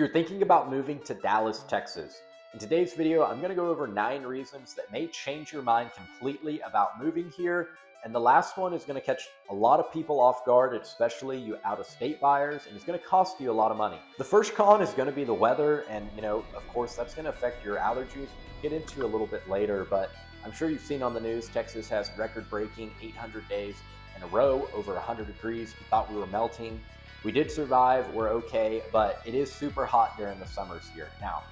You're thinking about moving to Dallas, Texas. In today's video, I'm going to go over 9 reasons that may change your mind completely about moving here. And the last one is going to catch a lot of people off guard, especially you out-of-state buyers, and it's going to cost you a lot of money. The first con is going to be the weather, and of course, that's going to affect your allergies, which we'll get into a little bit later. But I'm sure you've seen on the news, Texas has record-breaking 800 days in a row over 100 degrees. We thought we were melting. We did survive, we're okay, but it is super hot during the summers here. Now,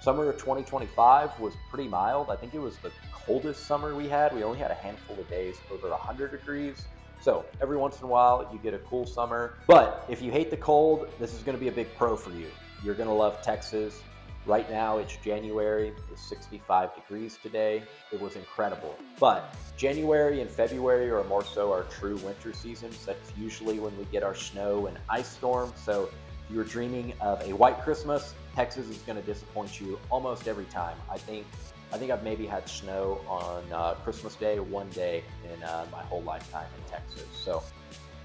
summer of 2025 was pretty mild. I think it was the coldest summer we had. We only had a handful of days over 100 degrees. So every once in a while, you get a cool summer. But if you hate the cold, this is gonna be a big pro for you. You're gonna love Texas. Right now, it's January, it's 65 degrees today. It was incredible. But January and February are more so our true winter seasons. That's usually when we get our snow and ice storms. So if you're dreaming of a white Christmas, Texas is going to disappoint you almost every time. I think I've maybe had snow on Christmas Day one day in my whole lifetime in Texas. So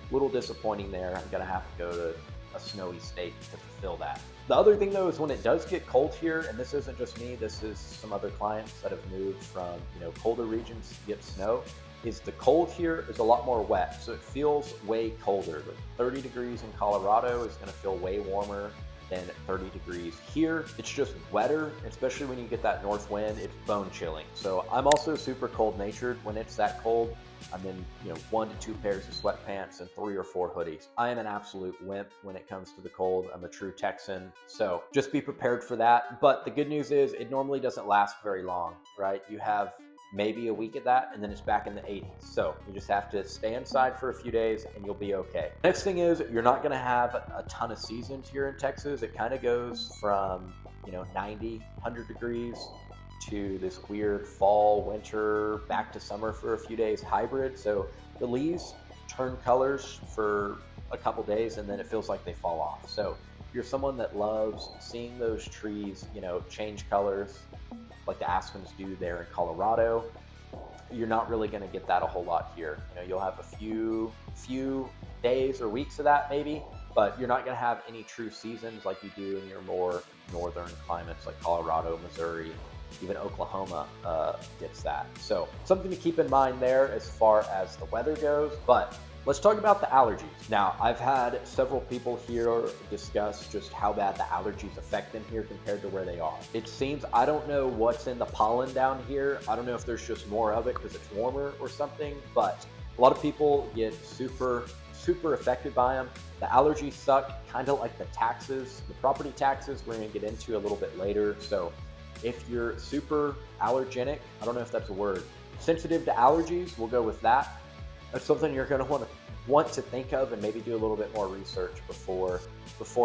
a little disappointing there. I'm going to have to go to a snowy state to fulfill that. The other thing though is when it does get cold here, and this isn't just me, this is some other clients that have moved from colder regions to get snow, is the cold here is a lot more wet. So it feels way colder. Like 30 degrees in Colorado is going to feel way warmer than 30 degrees here. It's just wetter, especially when you get that north wind, it's bone chilling. So I'm also super cold natured when it's that cold. I'm in 1 to 2 pairs of sweatpants and 3 or 4 hoodies. I am an absolute wimp when it comes to the cold. I'm a true Texan, so just be prepared for that. But the good news is it normally doesn't last very long, right? You have maybe a week of that, and then it's back in the 80s. So you just have to stay inside for a few days and you'll be okay. Next thing is you're not gonna have a ton of seasons here in Texas. It kind of goes from 90, 100 degrees to this weird fall, winter, back to summer for a few days hybrid. So the leaves turn colors for a couple days and then it feels like they fall off. So if you're someone that loves seeing those trees, change colors like the aspens do there in Colorado, you're not really going to get that a whole lot here. You'll have a few days or weeks of that maybe, but you're not going to have any true seasons like you do in your more northern climates like Colorado, Missouri, even Oklahoma gets that. So something to keep in mind there as far as the weather goes. But let's talk about the allergies. Now, I've had several people here discuss just how bad the allergies affect them here compared to where they are. It seems, I don't know what's in the pollen down here. I don't know if there's just more of it because it's warmer or something, but a lot of people get super affected by them. The allergies suck, kind of like the taxes, the property taxes we're gonna get into a little bit later. So if you're super allergenic, I don't know if that's a word, sensitive to allergies, we'll go with that. That's something you're going to want to think of and maybe do a little bit more research before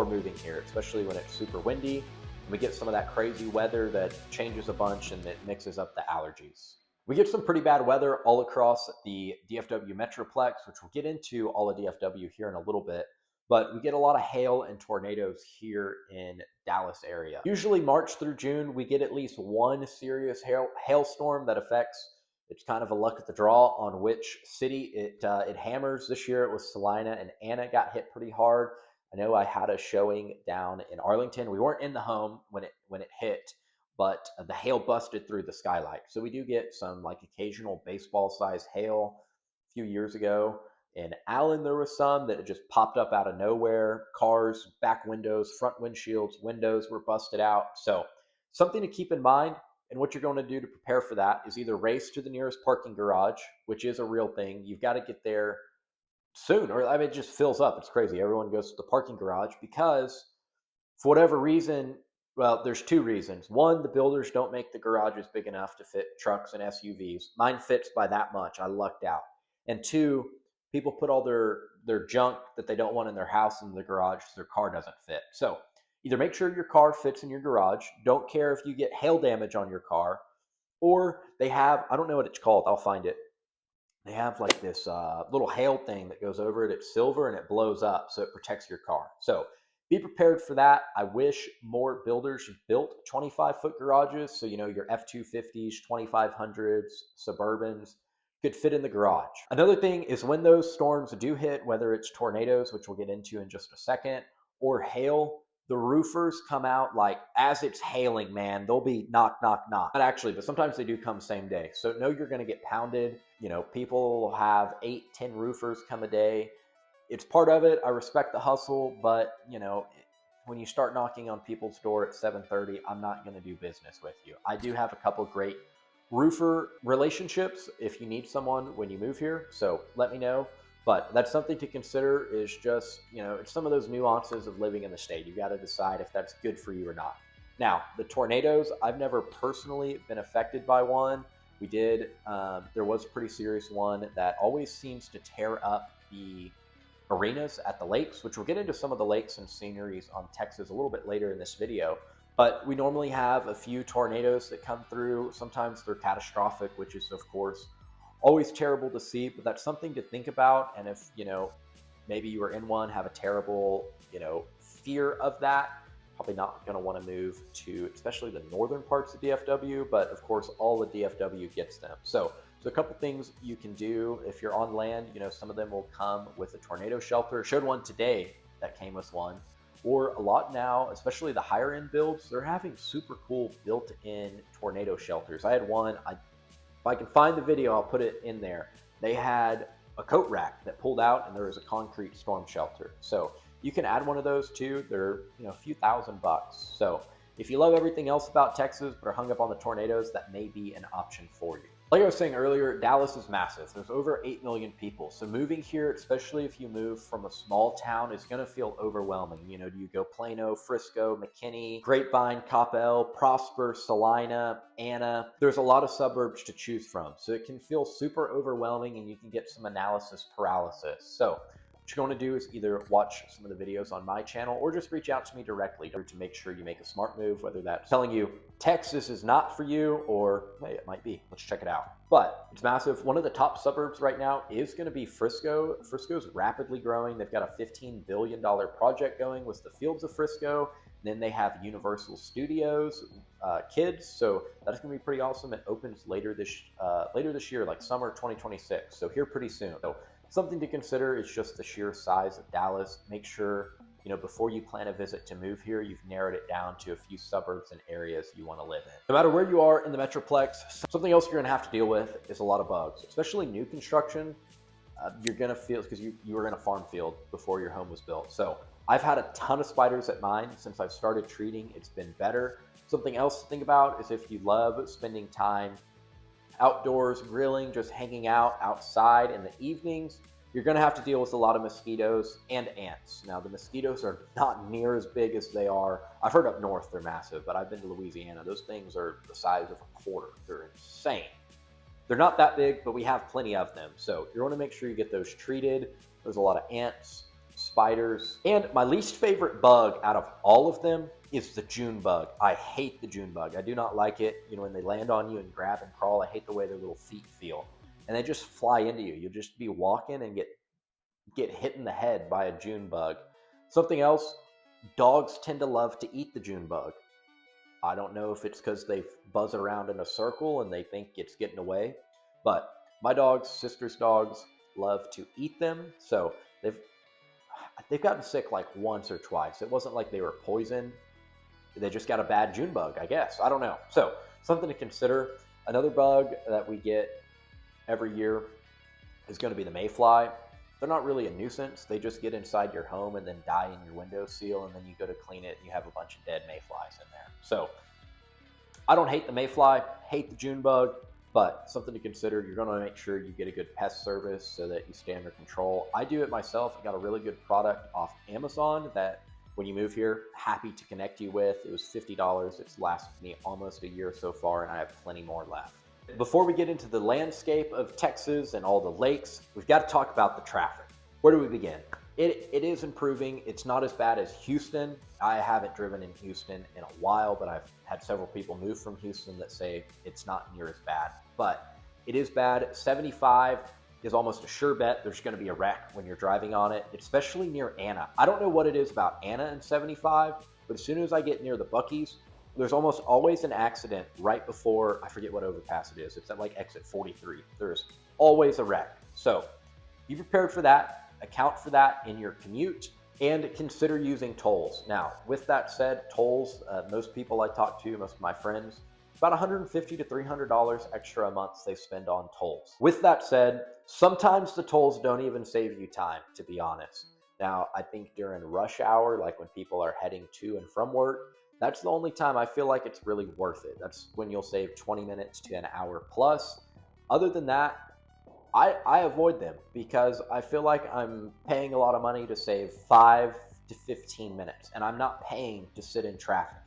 moving here, especially when it's super windy and we get some of that crazy weather that changes a bunch and it mixes up the allergies. We get some pretty bad weather all across the DFW Metroplex, which we'll get into all of DFW here in a little bit. But we get a lot of hail and tornadoes here in Dallas area. Usually March through June, we get at least one serious hailstorm that affects, it's kind of a luck of the draw on which city it hammers. This year it was Salina and Anna got hit pretty hard. I know I had a showing down in Arlington. We weren't in the home when it hit, but the hail busted through the skylight. So we do get some like occasional baseball size hail. A few years ago in Allen, there was some that just popped up out of nowhere. Cars, back windows, front windshields, windows were busted out. So something to keep in mind. And what you're going to do to prepare for that is either race to the nearest parking garage, which is a real thing. You've got to get there soon, or it just fills up. It's crazy. Everyone goes to the parking garage because for whatever reason, well, there's 2 reasons. One, the builders don't make the garages big enough to fit trucks and SUVs. Mine fits by that much. I lucked out. And 2, people put all their junk that they don't want in their house in the garage so their car doesn't fit. So either make sure your car fits in your garage. Don't care if you get hail damage on your car. Or they have, I don't know what it's called. I'll find it. They have like this little hail thing that goes over it. It's silver and it blows up so it protects your car. So be prepared for that. I wish more builders built 25-foot garages. So, your F-250s, 2500s, Suburbans could fit in the garage. Another thing is when those storms do hit, whether it's tornadoes, which we'll get into in just a second, or hail, the roofers come out like as it's hailing, man. They'll be knock, knock, knock. Not actually, but sometimes they do come same day. So know you're going to get pounded. You know, people have 8, 10 roofers come a day. It's part of it. I respect the hustle, but you know, when you start knocking on people's door at 7:30, I'm not going to do business with you. I do have a couple great roofer relationships if you need someone when you move here. So let me know. But that's something to consider, is just, you know, it's some of those nuances of living in the state. You got to decide if that's good for you or not. Now, the tornadoes, I've never personally been affected by one. We did, there was a pretty serious one that always seems to tear up the arenas at the lakes, which we'll get into some of the lakes and sceneries on Texas a little bit later in this video. But we normally have a few tornadoes that come through. Sometimes they're catastrophic, which is, of course, always terrible to see, but that's something to think about. And if, you know, maybe you were in one, have a terrible, you know, fear of that, probably not going to want to move to, especially the northern parts of DFW, but of course, all the DFW gets them. So a couple things you can do if you're on land. You know, some of them will come with a tornado shelter. Showed one today that came with one. Or a lot now, especially the higher end builds, they're having super cool built-in tornado shelters. I had one, if I can find the video, I'll put it in there. They had a coat rack that pulled out and there was a concrete storm shelter. So you can add one of those too. They're, you know, a few $1,000. So if you love everything else about Texas but are hung up on the tornadoes, that may be an option for you. Like I was saying earlier, Dallas is massive. There's over 8 million people. So moving here, especially if you move from a small town, is going to feel overwhelming. You know, do you go Plano, Frisco, McKinney, Grapevine, Coppell, Prosper, Salina, Anna? There's a lot of suburbs to choose from. So it can feel super overwhelming and you can get some analysis paralysis. So what you're going to do is either watch some of the videos on my channel or just reach out to me directly to make sure you make a smart move, whether that's telling you Texas is not for you or, hey, it might be. Let's check it out. But it's massive. One of the top suburbs right now is going to be Frisco. Frisco's rapidly growing. They've got a $15 billion project going with the Fields of Frisco. Then they have Universal Studios Kids. So that's going to be pretty awesome. It opens later this year, like summer 2026. So here pretty soon. So something to consider is just the sheer size of Dallas. Make sure, you know, before you plan a visit to move here, you've narrowed it down to a few suburbs and areas you want to live in. No matter where you are in the Metroplex, something else you're going to have to deal with is a lot of bugs, especially new construction. You're going to feel, because you were in a farm field before your home was built. So I've had a ton of spiders at mine since I've started treating. It's been better. Something else to think about is if you love spending time outdoors, grilling, just hanging out outside in the evenings, you're going to have to deal with a lot of mosquitoes and ants. Now, the mosquitoes are not near as big as they are. I've heard up north they're massive, but I've been to Louisiana. Those things are the size of a quarter. They're insane. They're not that big, but we have plenty of them. So you want to make sure you get those treated. There's a lot of ants, spiders, and my least favorite bug out of all of them is the June bug. I hate the June bug. I do not like it. You know, when they land on you and grab and crawl, I hate the way their little feet feel. And they just fly into you. You'll just be walking and get hit in the head by a June bug. Something else, dogs tend to love to eat the June bug. I don't know if it's because they buzz around in a circle and they think it's getting away, but my dogs, sister's dogs, love to eat them. So they've gotten sick like once or twice. It wasn't like they were poisoned. They just got a bad June bug, I guess. I don't know. So something to consider. Another bug that we get every year is going to be the mayfly. They're not really a nuisance. They just get inside your home and then die in your windowsill, and then you go to clean it and you have a bunch of dead mayflies in there. So I don't hate the mayfly, hate the June bug, but something to consider. You're going to make sure you get a good pest service so that you stay under control. I do it myself. I got a really good product off Amazon that when you move here, happy to connect you with. It was $50. It's lasted me almost a year so far, and I have plenty more left. Before we get into the landscape of Texas and all the lakes, we've got to talk about the traffic. Where do we begin? It is improving. It's not as bad as Houston. I haven't driven in Houston in a while, but I've had several people move from Houston that say it's not near as bad. But it is bad. 75 is almost a sure bet there's going to be a wreck when you're driving on it, especially near Anna. I don't know what it is about Anna and 75, but as soon as I get near the Buc-ee's, there's almost always an accident right before, I forget what overpass it is. It's at like exit 43. There's always a wreck. So be prepared for that. Account for that in your commute. and consider using tolls. Now, with that said, tolls, most people I talk to, most of my friends, about $150 to $300 extra a month they spend on tolls. With that said, sometimes the tolls don't even save you time, to be honest. Now, I think during rush hour, like when people are heading to and from work, that's the only time I feel like it's really worth it. That's when you'll save 20 minutes to an hour plus. Other than that, I avoid them because I feel like I'm paying a lot of money to save 5 to 15 minutes, and I'm not paying to sit in traffic.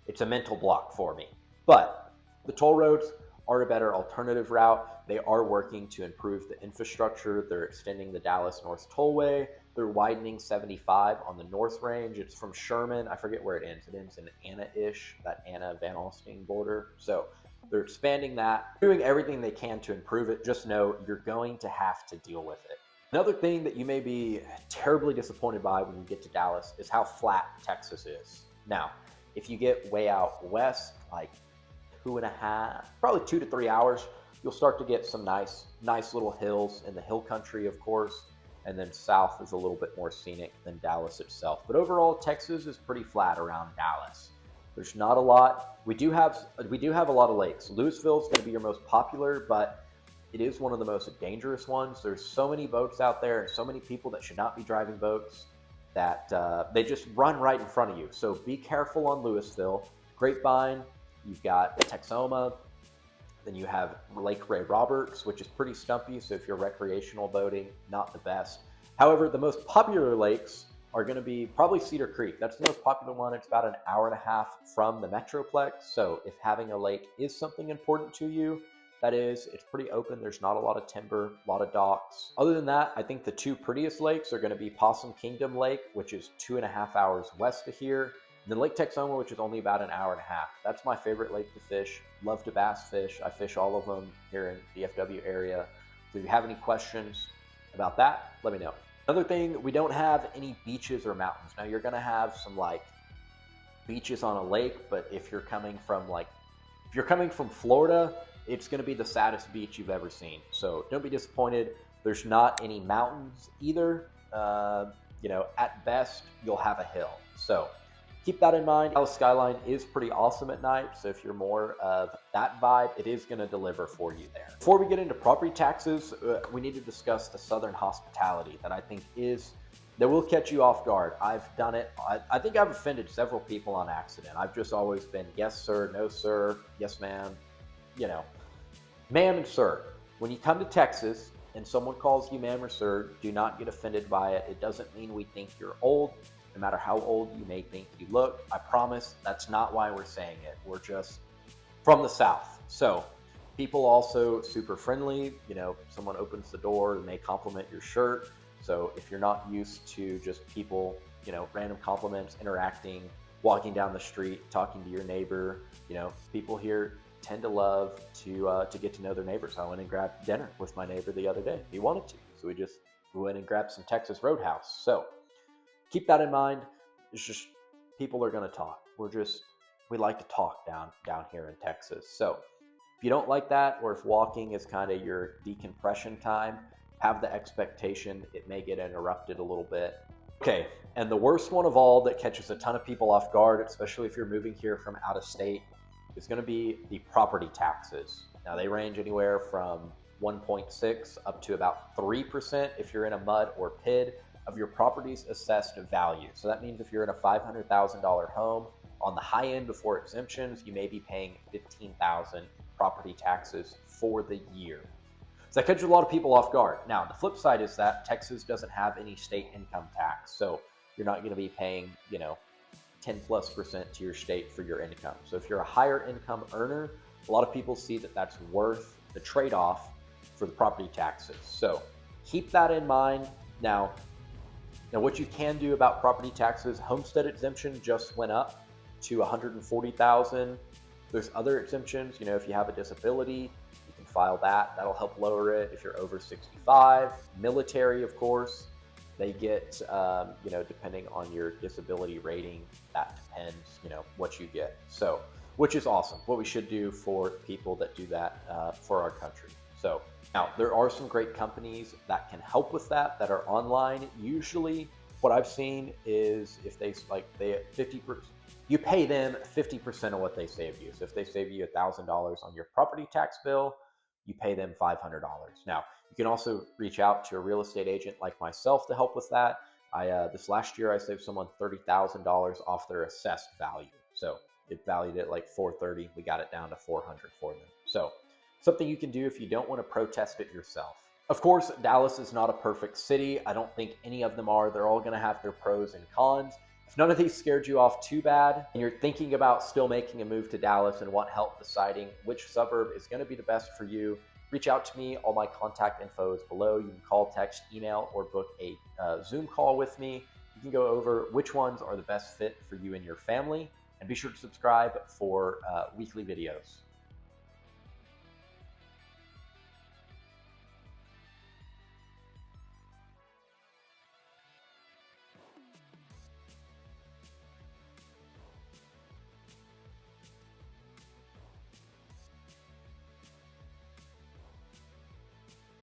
It's a mental block for me. But the toll roads are a better alternative route. They are working to improve the infrastructure. They're extending the Dallas North Tollway. They're widening 75 on the North Range. It's from Sherman. I forget where it ends. It ends in Anna-ish, that Anna-Van Alstyne border. So they're expanding that, doing everything they can to improve it. Just know you're going to have to deal with it. Another thing that you may be terribly disappointed by when you get to Dallas is how flat Texas is. Now, if you get way out west, like 2.5, probably 2 to 3 hours, you'll start to get some nice little hills in the hill country, of course, and then south is a little bit more scenic than Dallas itself. But overall, Texas is pretty flat around Dallas. There's not a lot. We do have a lot of lakes. Louisville is going to be your most popular, but it is one of the most dangerous ones. There's so many boats out there and so many people that should not be driving boats that they just run right in front of you. So be careful on Louisville. Grapevine, you've got Texoma, then you have Lake Ray Roberts, which is pretty stumpy. So if you're recreational boating, not the best. However, the most popular lakes are going to be probably Cedar Creek. That's the most popular one. It's about an hour and a half from the Metroplex. So if having a lake is something important to you, that is, it's pretty open. There's not a lot of timber, a lot of docks. Other than that, I think the two prettiest lakes are going to be Possum Kingdom Lake, which is 2.5 hours west of here, and then Lake Texoma, which is only about an hour and a half. That's my favorite lake to fish. Love to bass fish. I fish all of them here in the DFW area. So if you have any questions about that, let me know. Another thing, we don't have any beaches or mountains. Now you're gonna have some like beaches on a lake, but if you're coming from Florida, it's gonna be the saddest beach you've ever seen. So don't be disappointed. There's not any mountains either. At best, you'll have a hill. So keep that in mind. Dallas skyline is pretty awesome at night. So if you're more of that vibe, it is going to deliver for you there. Before we get into property taxes, we need to discuss the Southern hospitality that I think that will catch you off guard. I've done it. I think I've offended several people on accident. I've just always been yes, sir, no, sir, yes, ma'am, ma'am and sir. When you come to Texas and someone calls you ma'am or sir, do not get offended by it. It doesn't mean we think you're old. No matter how old you may think you look, I promise that's not why we're saying it. We're just from the South. So people also super friendly. Someone opens the door and they compliment your shirt. So if you're not used to just people, random compliments, interacting, walking down the street, talking to your neighbor, people here tend to love to get to know their neighbors. I went and grabbed dinner with my neighbor the other day. He wanted to. So we went and grabbed some Texas Roadhouse. So keep that in mind. It's just people are going to talk. We like to talk down here in Texas. So if you don't like that, or if walking is kind of your decompression time, have the expectation it may get interrupted a little bit. Okay, and the worst one of all that catches a ton of people off guard, especially if you're moving here from out of state, is going to be the property taxes. Now they range anywhere from 1.6 up to about 3% if you're in a MUD or PID of your property's assessed value. So that means if you're in a $500,000 home, on the high end before exemptions, you may be paying $15,000 property taxes for the year. So that catches a lot of people off guard. Now, the flip side is that Texas doesn't have any state income tax. So you're not going to be paying, 10+% to your state for your income. So if you're a higher income earner, a lot of people see that that's worth the trade-off for the property taxes. So keep that in mind. Now, what you can do about property taxes, homestead exemption just went up to $140,000. There's other exemptions. If you have a disability, you can file that. That'll help lower it. If you're over 65, military, of course, they get, depending on your disability rating, that depends, what you get. So, which is awesome. What we should do for people that do that for our country. So now there are some great companies that can help with that are online. Usually What I've seen is if they 50%, you pay them 50% of what they save you. So if they save you $1,000 on your property tax bill, you pay them $500. Now, you can also reach out to a real estate agent like myself to help with that. This last year I saved someone $30,000 off their assessed value. So it valued it like 430. We got it down to 400 for them. So something you can do if you don't want to protest it yourself. Of course, Dallas is not a perfect city. I don't think any of them are. They're all going to have their pros and cons. If none of these scared you off too bad, and you're thinking about still making a move to Dallas and want help deciding which suburb is going to be the best for you, reach out to me. All my contact info is below. You can call, text, email, or book a Zoom call with me. You can go over which ones are the best fit for you and your family. And be sure to subscribe for weekly videos.